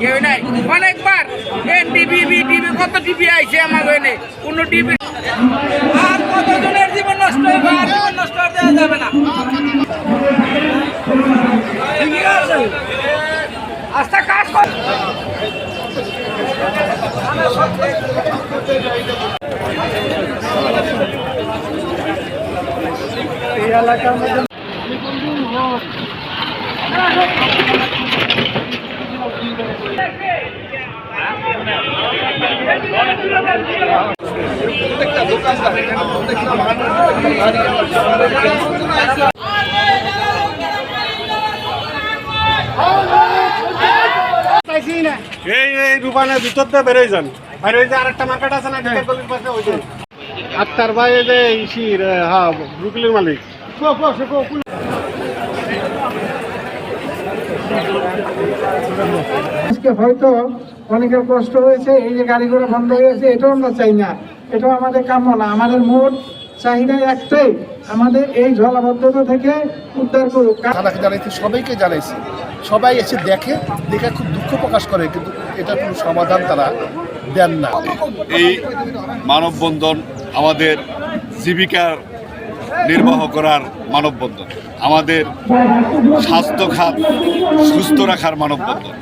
কেউ নাই অনেকবার টিভি কত টিভি আইছে আমার এনে কোনো টিভি আর কতজনের জীবন নষ্ট হবে আর জীবন নষ্ট আর দেওয়া যাবে না আস্থা কাজ কর এই এলাকার মধ্যে প্রত্যেকটা দোকানদার এই রুবানের ভিতর দিয়ে বেরোয় যান আর ওই যে আরেকটা মার্কেট আছে না গলির পাশে ওই যে আক্তার ভাই এই যে ইসির হ্যাঁ ব্রুকলির মালিক আজকে হয়তো অনেকের কষ্ট হয়েছে, এই যে গাড়ি ঘোড়া বন্ধ হয়ে গেছে, এটাও আমরা চাই না, এটাও আমাদের কাম্য না। আমাদের মোট চাহিদা একটাই, আমাদের এই জলাবদ্ধতা থেকে উদ্ধার করুক। থানাকে জানাইছি, সবাইকে জানাইছি, সবাই এসে দেখে খুব দুঃখ প্রকাশ করে, কিন্তু এটার কোনো সমাধান তারা দেন না। এই মানববন্ধন আমাদের জীবিকা নির্বাহ করার মানববন্ধন, আমাদের স্বাস্থ্য খাত সুস্থ রাখার মানববন্ধন।